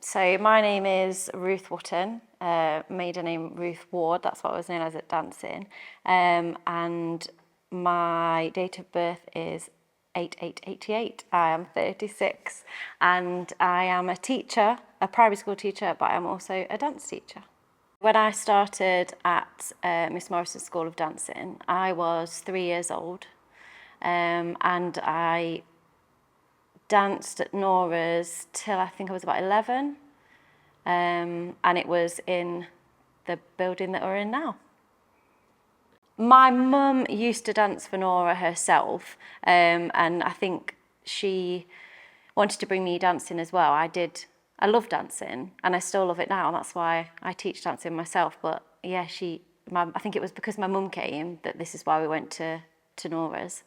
So my name is Ruth Wooton, maiden name Ruth Ward, that's what I was known as at dancing. And my date of birth is 8888. I am 36 and I am a teacher, a primary school teacher, but I'm also a dance teacher. When I started at Miss Morrison School of Dancing, I was 3 years old, and I danced at Nora's till I think I was about 11, and it was in the building that we're in now. My mum used to dance for Nora herself, and I think she wanted to bring me dancing as well. I love dancing and I still love it now, and that's why I teach dancing myself. But yeah, I think it was because my mum came that this is why we went to Nora's.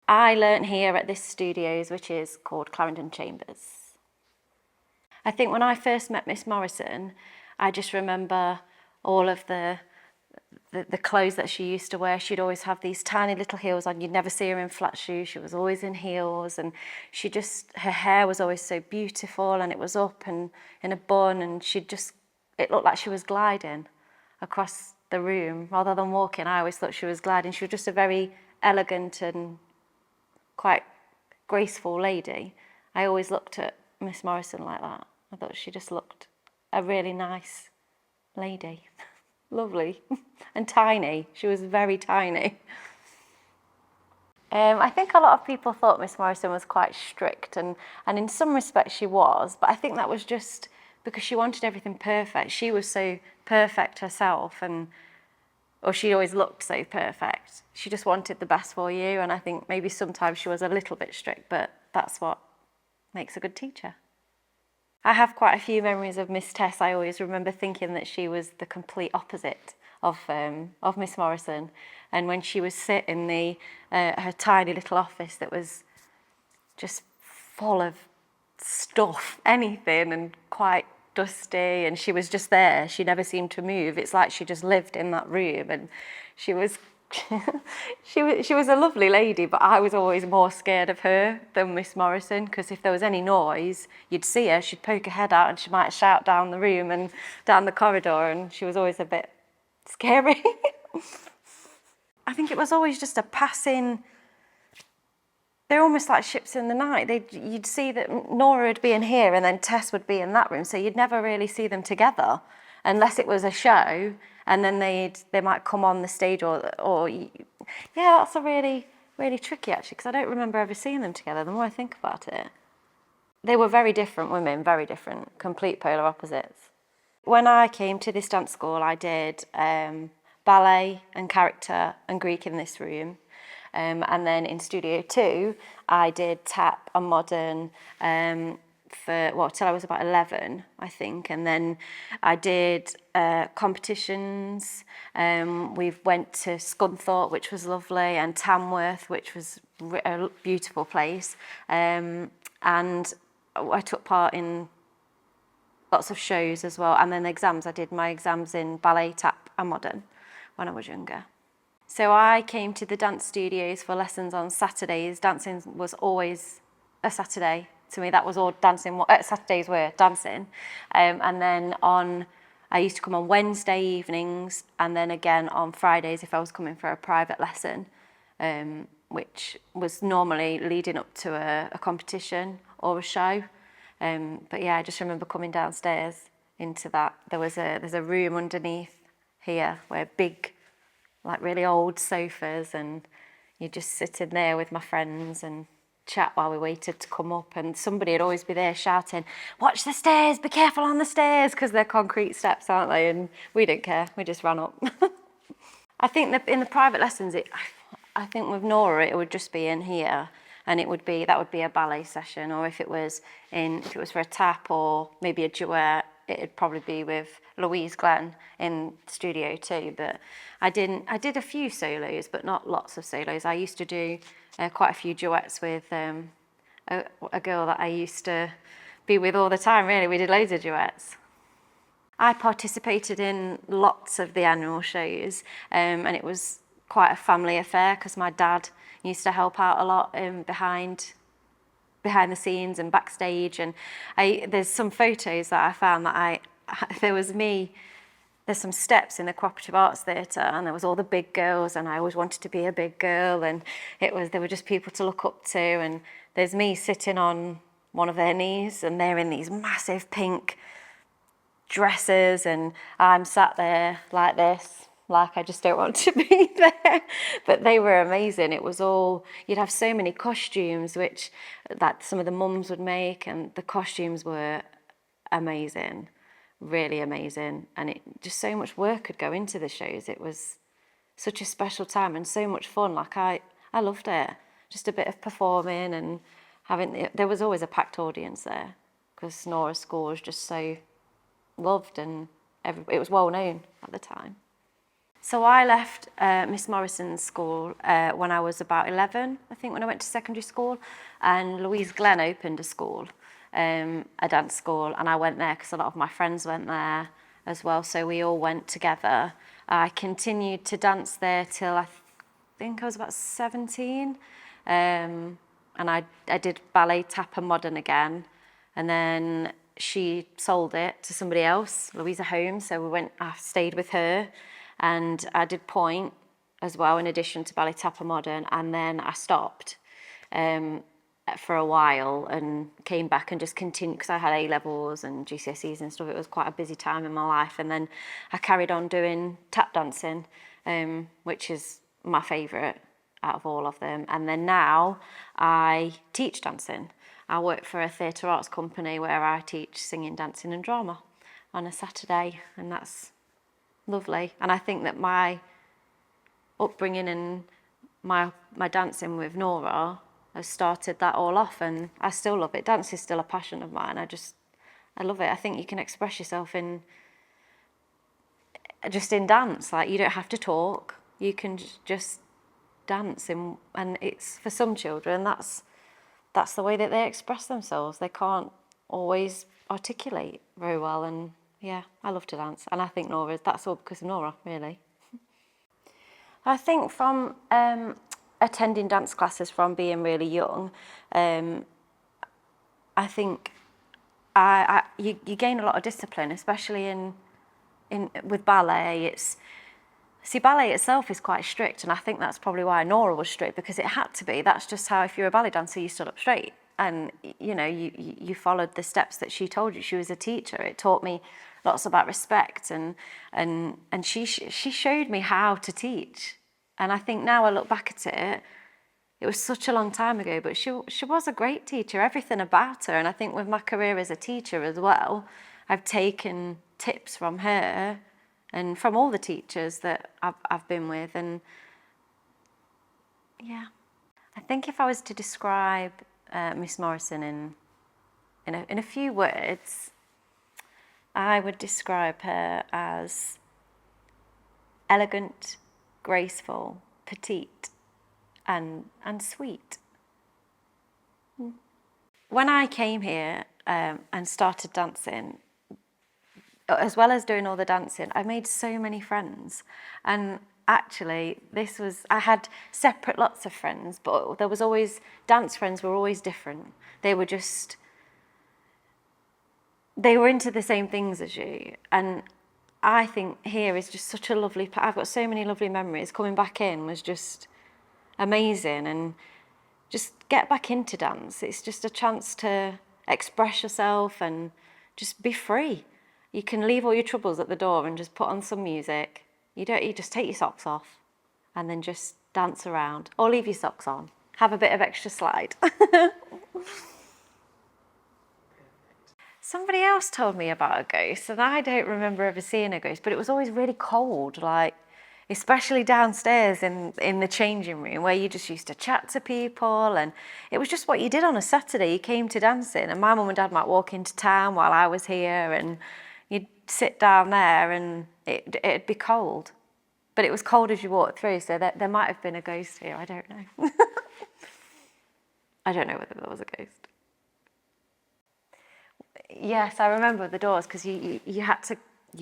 I learnt here at this studios, which is called Clarendon Chambers. I think when I first met Miss Morrison, I just remember all of the clothes that she used to wear. She'd always have these tiny little heels on. You'd never see her in flat shoes. She was always in heels, and her hair was always so beautiful, and it was up and in a bun, and it looked like she was gliding across the room rather than walking. I always thought she was gliding. She was just a very elegant and quite graceful lady. I always looked at Miss Morrison like that. I thought she just looked a really nice lady. Lovely and tiny. She was very tiny. I think a lot of people thought Miss Morrison was quite strict, and in some respects she was, but I think that was just because she wanted everything perfect. She was so perfect herself, or she always looked so perfect. She just wanted the best for you, and I think maybe sometimes she was a little bit strict, but that's what makes a good teacher. I have quite a few memories of Miss Tess. I always remember thinking that she was the complete opposite of Miss Morrison. And when she would sit in her tiny little office that was just full of stuff, anything, and quite dusty, and she was just there. She never seemed to move. It's like she just lived in that room, and she was she was a lovely lady, but I was always more scared of her than Miss Morrison, because if there was any noise, you'd see her, she'd poke her head out and she might shout down the room and down the corridor, and she was always a bit scary. I think it was always just a passing, they're almost like ships in the night. You'd see that Nora would be in here and then Tess would be in that room, so you'd never really see them together unless it was a show, and then they might come on the stage or yeah, that's a really, really tricky actually, because I don't remember ever seeing them together the more I think about it. They were very different women, very different, complete polar opposites. When I came to this dance school, I did ballet and character and Greek in this room. And then in Studio 2, I did tap and modern till I was about 11, I think. And then I did competitions. We went to Scunthorpe, which was lovely, and Tamworth, which was a beautiful place. And I took part in lots of shows as well. And then exams, I did my exams in ballet, tap and modern when I was younger. So I came to the dance studios for lessons on Saturdays. Dancing was always a Saturday to me. That was all dancing. Saturdays were dancing. And then I used to come on Wednesday evenings, and then again on Fridays if I was coming for a private lesson, which was normally leading up to a competition or a show. But yeah, I just remember coming downstairs into that. There's a room underneath here where big, like really old sofas, and you just sit in there with my friends and chat while we waited to come up, and somebody would always be there shouting, "Watch the stairs, be careful on the stairs," because they're concrete steps, aren't they? And we didn't care, we just ran up. I think that in the private lessons, I think with Nora it would just be in here, and that would be a ballet session, or if it was for a tap or maybe a duet, it'd probably be with Louise Glenn in Studio 2. But I did a few solos, but not lots of solos. I used to do quite a few duets with a girl that I used to be with all the time, really. We did loads of duets. I participated in lots of the annual shows, and it was quite a family affair because my dad used to help out a lot behind behind the scenes and backstage. And there's some photos that I found that there was me. There's some steps in the Cooperative Arts Theatre, and there was all the big girls, and I always wanted to be a big girl, and there were just people to look up to, and there's me sitting on one of their knees, and they're in these massive pink dresses, and I'm sat there like this, like I just don't want to be there. But they were amazing. It was all, you'd have so many costumes, which that some of the mums would make, and the costumes were amazing. Really amazing, and it just so much work could go into the shows. It was such a special time and so much fun. Like I loved it. Just a bit of performing and there was always a packed audience there because Nora's school was just so loved, and it was well known at the time. So I left Miss Morrison's school when I was about 11, I think, when I went to secondary school, and Louise Glenn opened a school. A dance school, and I went there because a lot of my friends went there as well, so we all went together. I continued to dance there till I think I was about 17, and I did ballet, tap and modern again, and then she sold it to somebody else, Louisa Holmes, so I stayed with her, and I did point as well in addition to ballet, tap and modern, and then I stopped for a while and came back and just continued because I had A-levels and GCSEs and stuff. It was quite a busy time in my life, and then I carried on doing tap dancing, which is my favourite out of all of them. And then now I teach dancing. I work for a theatre arts company where I teach singing, dancing and drama on a Saturday, and that's lovely. And I think that my upbringing and my dancing with Nora has started that all off, and I still love it. Dance is still a passion of mine. I love it. I think you can express yourself in dance. Like, you don't have to talk. You can just dance, and it's, for some children, that's the way that they express themselves. They can't always articulate very well, and yeah, I love to dance. And I think that's all because of Nora, really. I think from attending dance classes from being really young, I think you gain a lot of discipline, especially with ballet. Ballet itself is quite strict, and I think that's probably why Nora was strict, because it had to be. That's just how, if you're a ballet dancer, you stood up straight, and you followed the steps that she told you. She was a teacher. It taught me lots about respect, and she showed me how to teach. And I think now I look back at it, it was such a long time ago, but she was a great teacher, everything about her. And I think with my career as a teacher as well, I've taken tips from her and from all the teachers that I've been with. And yeah, I think if I was to describe Miss Morrison in a few words, I would describe her as elegant, graceful, petite, and sweet. When I came here and started dancing, as well as doing all the dancing, I made so many friends. And actually, I had separate lots of friends, but there was always, dance friends were always different. They were into the same things as you. And I think here is just such a lovely, I've got so many lovely memories. Coming back in was just amazing, and just get back into dance. It's just a chance to express yourself and just be free. You can leave all your troubles at the door and just put on some music. You just take your socks off and then just dance around, or leave your socks on. Have a bit of extra slide. Somebody else told me about a ghost, and I don't remember ever seeing a ghost, but it was always really cold, like, especially downstairs in the changing room, where you just used to chat to people, and it was just what you did on a Saturday. You came to dancing, and my mum and dad might walk into town while I was here, and you'd sit down there, and it'd be cold. But it was cold as you walked through, so there might have been a ghost here, I don't know. I don't know whether there was a ghost. Yes, I remember the doors, because you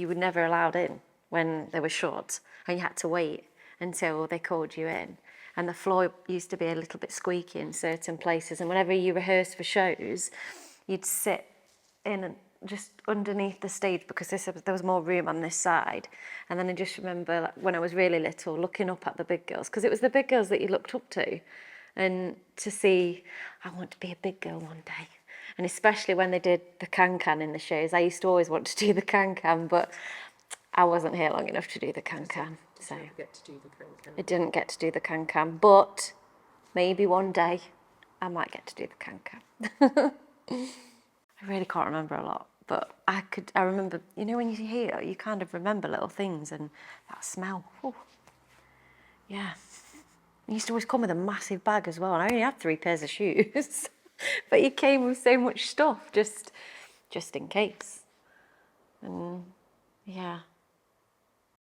were never allowed in when they were shut, and you had to wait until they called you in. and the floor used to be a little bit squeaky in certain places, and whenever you rehearsed for shows, you'd sit in just underneath the stage because there was more room on this side. And then I just remember, like, when I was really little, looking up at the big girls, because it was the big girls that you looked up to, and to see, I want to be a big girl one day. And especially when they did the can-can in the shows, I used to always want to do the can-can, but I wasn't here long enough to do the can-can. So Get to do the can-can. I didn't get to do the can-can, but maybe one day I might get to do the can-can. I really can't remember a lot, but I remember, you know, when you hear, you kind of remember little things, and that smell. Ooh. Yeah. He used to always come with a massive bag as well, and I only had 3 pairs of shoes. But he came with so much stuff, just in case. And yeah,